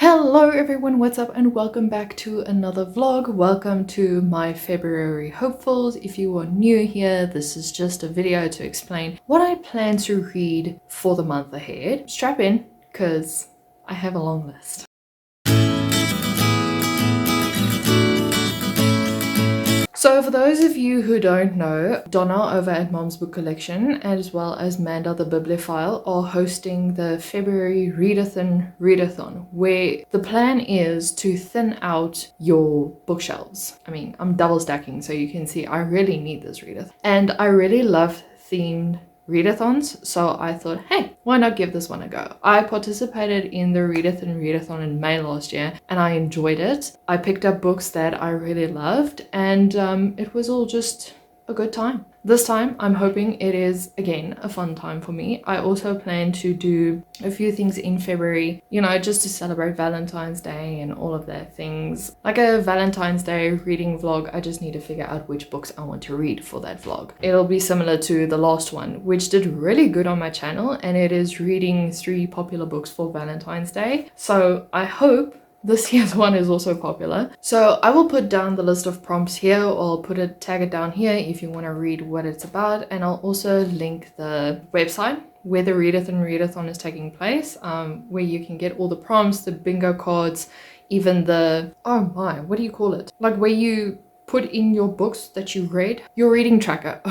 Hello everyone, what's up and welcome back to another vlog. Welcome to my February hopefuls. If you are new here, this is just a video to explain what I plan to read for the month ahead. Strap in because I have a long list. So for those of you who don't know, Donna over at Mom's Book Collection as well as Manda the Bibliophile are hosting the February Readathon, where the plan is to thin out your bookshelves. I mean, I'm double stacking so you can see I really need this Readathon. And I really love themed readathons, so I thought, hey, why not give this one a go? I participated in the Readathon in May last year and I enjoyed it. I picked up books that I really loved and it was all just a good time. This time I'm hoping it is again a fun time for me. I also plan to do a few things in February, you know, just to celebrate Valentine's Day and all of that things. Like a Valentine's Day reading vlog, I just need to figure out which books I want to read for that vlog. It'll be similar to the last one, which did really good on my channel, and it is reading 3 popular books for Valentine's Day. So I hope this year's one is also popular. So I will put down the list of prompts here, or tag it down here if you want to read what it's about, and I'll also link the website where the Readathon is taking place, where you can get all the prompts, the bingo cards, even the, oh my, what do you call it? Like where you put in your books that you read, your reading tracker.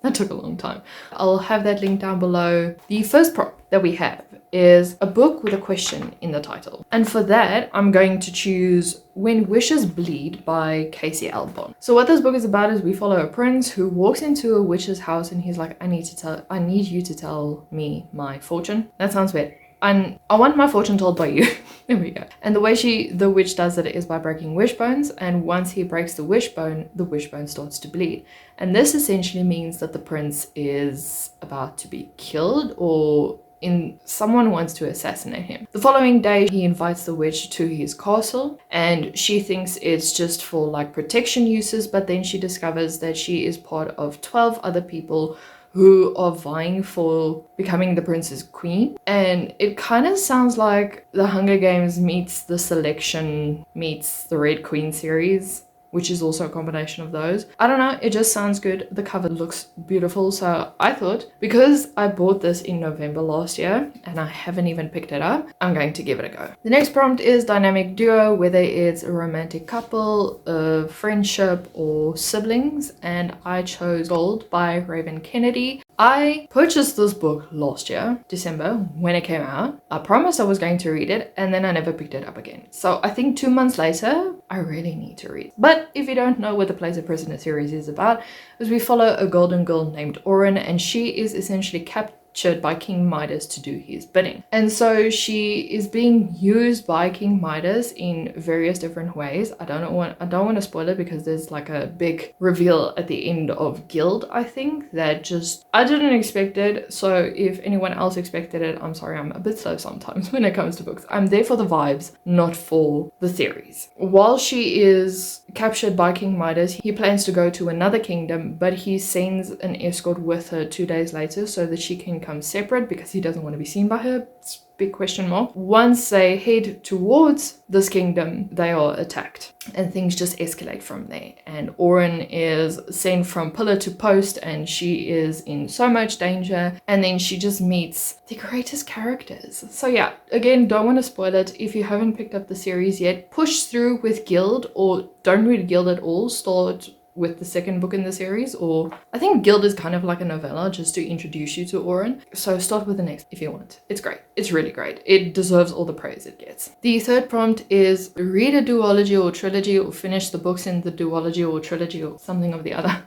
That took a long time. I'll have that link down below. The first prompt that we have is a book with a question in the title. And for that, I'm going to choose When Wishes Bleed by Casey Albon. So what this book is about is we follow a prince who walks into a witch's house and he's like, I need you to tell me my fortune. That sounds weird. And I want my fortune told by you. There we go. And the way the witch does it is by breaking wishbones, and once he breaks the wishbone starts to bleed. And this essentially means that the prince is about to be killed, or someone wants to assassinate him. The following day, he invites the witch to his castle, and she thinks it's just for like protection uses, but then she discovers that she is part of 12 other people who are vying for becoming the prince's queen. And it kind of sounds like the Hunger Games meets the Selection meets the Red Queen series, which is also a combination of those. I don't know, it just sounds good. The cover looks beautiful, so I thought, because I bought this in November last year and I haven't even picked it up, I'm going to give it a go. The next prompt is dynamic duo, whether it's a romantic couple, a friendship, or siblings, and I chose Gold by Raven Kennedy. I purchased this book last year, December, when it came out. I promised I was going to read it, and then I never picked it up again. So I think 2 months later, I really need to read. But if you don't know what the Place of Prisoner series is about, is we follow a golden girl named Oren, and she is essentially captured by King Midas to do his bidding. And so she is being used by King Midas in various different ways. I don't want to spoil it because there's like a big reveal at the end of Guild, I think, that just I didn't expect it. So if anyone else expected it, I'm sorry, I'm a bit slow sometimes when it comes to books. I'm there for the vibes, not for the theories. While she is captured by King Midas, he plans to go to another kingdom, but he sends an escort with her 2 days later so that she can come separate because he doesn't want to be seen by her. It's a big question mark. Once they head towards this kingdom, they are attacked and things just escalate from there. And Oren is sent from pillar to post and she is in so much danger, and then she just meets the greatest characters. So yeah, again, don't want to spoil it. If you haven't picked up the series yet, push through with Guild, or don't read Guild at all. Start with the second book in the series, or I think Guild is kind of like a novella just to introduce you to Oren. So start with the next if you want. It's great. It's really great. It deserves all the praise it gets. The third prompt is read a duology or trilogy, or finish the books in the duology or trilogy, or something of the other.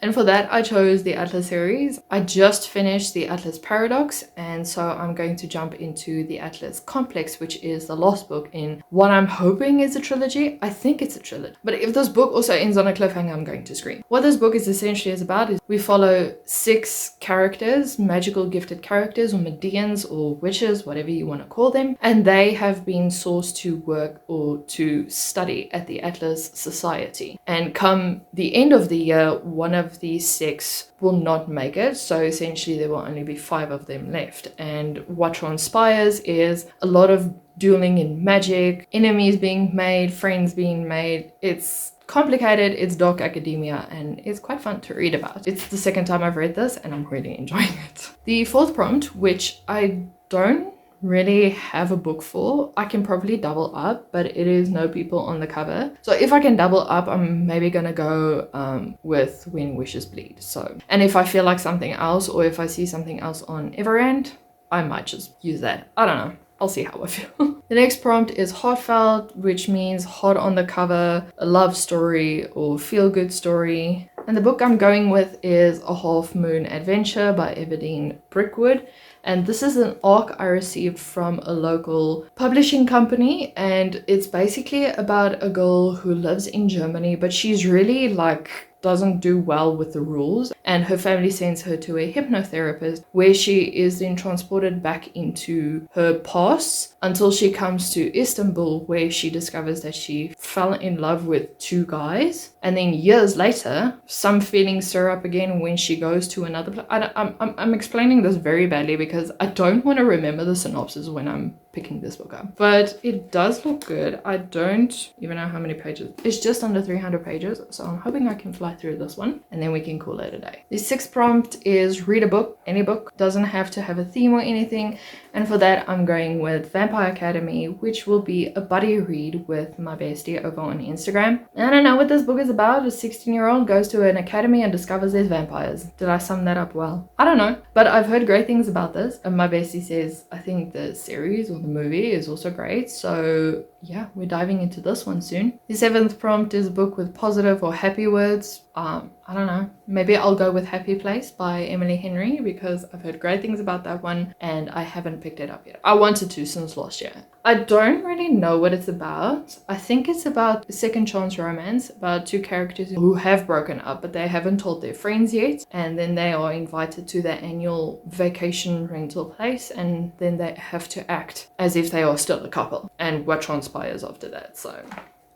And for that, I chose the Atlas series. I just finished the Atlas Paradox, and so I'm going to jump into the Atlas Complex, which is the last book in what I'm hoping is a trilogy. I think it's a trilogy. But if this book also ends on a cliffhanger, I'm going to scream. What this book is essentially about is we follow 6 characters, magical gifted characters, or Medians, or witches, whatever you want to call them, and they have been sourced to work or to study at the Atlas Society. And come the end of the year, one of these 6 will not make it, so essentially there will only be 5 of them left. And what transpires is a lot of dueling in magic, enemies being made, friends being made. It's complicated, it's dark academia, and it's quite fun to read about. It's the second time I've read this and I'm really enjoying it. The fourth prompt, which I don't really have a book for, I can probably double up, but it is no people on the cover. So if I can double up, I'm maybe gonna go with When Wishes Bleed. So, and if I feel like something else, or if I see something else on Everend, I might just use that. I don't know. I'll see how I feel. The next prompt is heartfelt, which means hot on the cover, a love story or feel-good story. And the book I'm going with is A Half Moon Adventure by Everdeen Brickwood. And this is an ARC I received from a local publishing company. And it's basically about a girl who lives in Germany, but she's really like doesn't do well with the rules, and her family sends her to a hypnotherapist where she is then transported back into her past until she comes to Istanbul, where she discovers that she fell in love with two guys, and then years later some feelings stir up again when she goes to another place. I'm explaining this very badly because I don't want to remember the synopsis when I'm picking this book up, but it does look good. I don't even know how many pages. It's just under 300 pages, so I'm hoping I can fly through this one and then we can call it a day. The sixth prompt is read a book. Any book, doesn't have to have a theme or anything, and for that I'm going with Vampire Academy, which will be a buddy read with my bestie over on Instagram. And I don't know what this book is about. A 16-year-old goes to an academy and discovers there's vampires. Did I sum that up well? I don't know, but I've heard great things about this, and my bestie says I think the series or the movie is also great, so yeah, we're diving into this one soon. The seventh prompt is a book with positive or happy words. I don't know, maybe I'll go with Happy Place by Emily Henry because I've heard great things about that one and I haven't picked it up yet. I wanted to since last year. I don't really know what it's about. I think it's about a second chance romance about two characters who have broken up but they haven't told their friends yet, and then they are invited to their annual vacation rental place and then they have to act as if they are still a couple and what transpires after that. So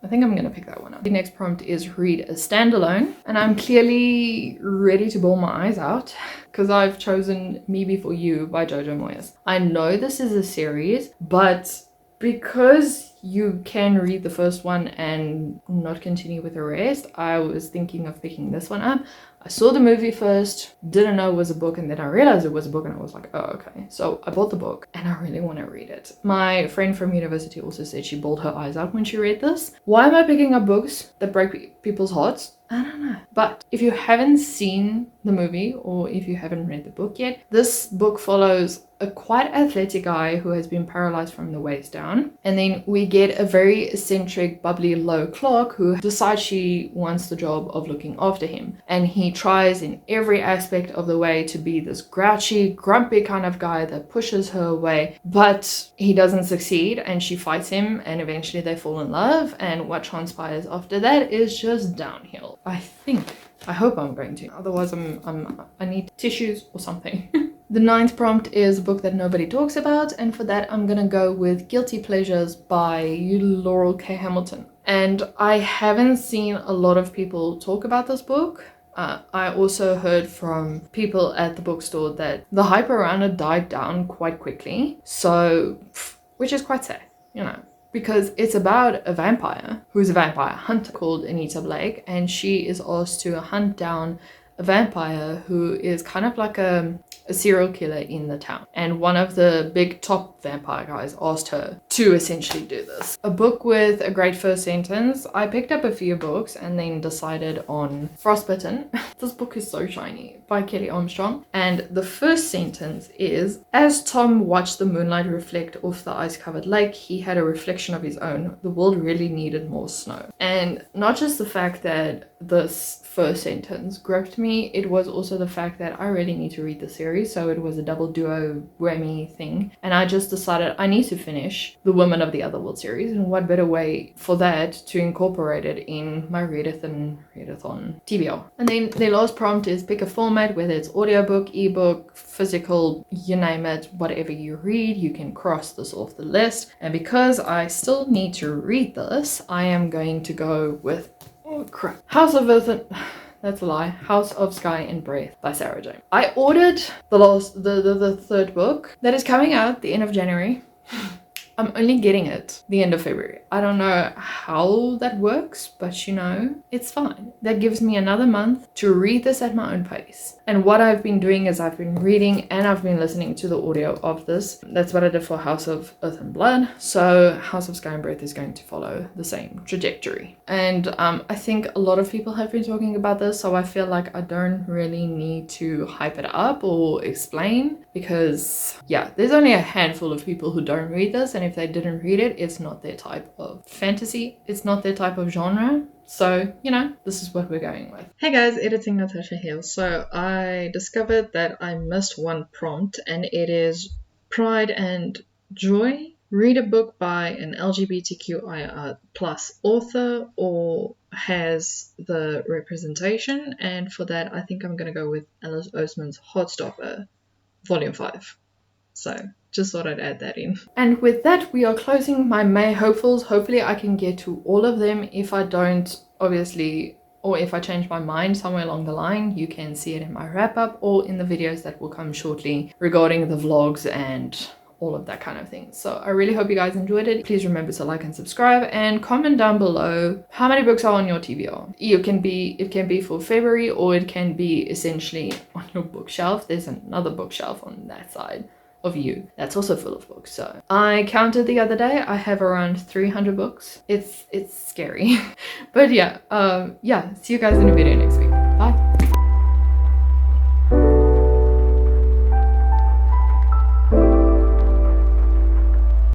I think I'm going to pick that one up. The next prompt is read a standalone, and I'm clearly ready to bawl my eyes out because I've chosen Me Before You by Jojo Moyes. I know this is a series, but because you can read the first one and not continue with the rest, I was thinking of picking this one up. I saw the movie first, didn't know it was a book, and then I realized it was a book and I was like, oh, okay. So I bought the book and I really want to read it. My friend from university also said she bawled her eyes out when she read this. Why am I picking up books that break people's hearts? I don't know. But if you haven't seen the movie or if you haven't read the book yet, this book follows a quite athletic guy who has been paralyzed from the waist down. And then we get a very eccentric, bubbly Lo Clark who decides she wants the job of looking after him. And he tries in every aspect of the way to be this grouchy, grumpy kind of guy that pushes her away. But he doesn't succeed and she fights him and eventually they fall in love. And what transpires after that is just downhill. I hope I'm going to. Otherwise I need tissues or something. The ninth prompt is a book that nobody talks about, and for that I'm gonna go with Guilty Pleasures by Laurel K. Hamilton. And I haven't seen a lot of people talk about this book. I also heard from people at the bookstore that the hype around it died down quite quickly, so which is quite sad, you know. Because it's about a vampire who's a vampire hunter called Anita Blake, and she is asked to hunt down a vampire who is kind of like a serial killer in the town. And one of the big top vampire guys asked her to essentially do this. A book with a great first sentence. I picked up a few books and then decided on Frostbitten. This book is so shiny, by Kelly Armstrong. And the first sentence is, as Tom watched the moonlight reflect off the ice-covered lake, he had a reflection of his own. The world really needed more snow. And not just the fact that this first sentence gripped me, it was also the fact that I really need to read the series, so it was a double duo whammy thing, and I just decided I need to finish the Women of the Otherworld series, and what better way for that to incorporate it in my Readathon TBR. And then the last prompt is pick a format, whether it's audiobook, ebook, physical, you name it, whatever you read, you can cross this off the list. And because I still need to read this, I am going to go with House of Sky and Breath by Sarah J. I ordered the third book that is coming out the end of January. I'm only getting it the end of February. I don't know how that works, but you know, it's fine. That gives me another month to read this at my own pace. And what I've been doing is I've been reading and I've been listening to the audio of this. That's what I did for House of Earth and Blood. So House of Sky and Breath is going to follow the same trajectory. And I think a lot of people have been talking about this, so I feel like I don't really need to hype it up or explain, because yeah, there's only a handful of people who don't read this, and if they didn't read it, it's not their type of fantasy, it's not their type of genre. So, you know, this is what we're going with. Hey guys, editing Natasha here. So I discovered that I missed one prompt, and it is Pride and Joy. Read a book by an LGBTQIA plus author or has the representation, and for that I think I'm going to go with Alice Oseman's Heartstopper, Volume 5. So just thought I'd add that in. And with that, we are closing my May hopefuls. Hopefully I can get to all of them. If I don't, obviously, or if I change my mind somewhere along the line, you can see it in my wrap up or in the videos that will come shortly regarding the vlogs and all of that kind of thing. So I really hope you guys enjoyed it. Please remember to like and subscribe and comment down below how many books are on your TBR. It can be for February, or it can be essentially on your bookshelf. There's another bookshelf on that side of you that's also full of books. So I counted the other day, I have around 300 books. It's scary. But yeah, see you guys in a video next week.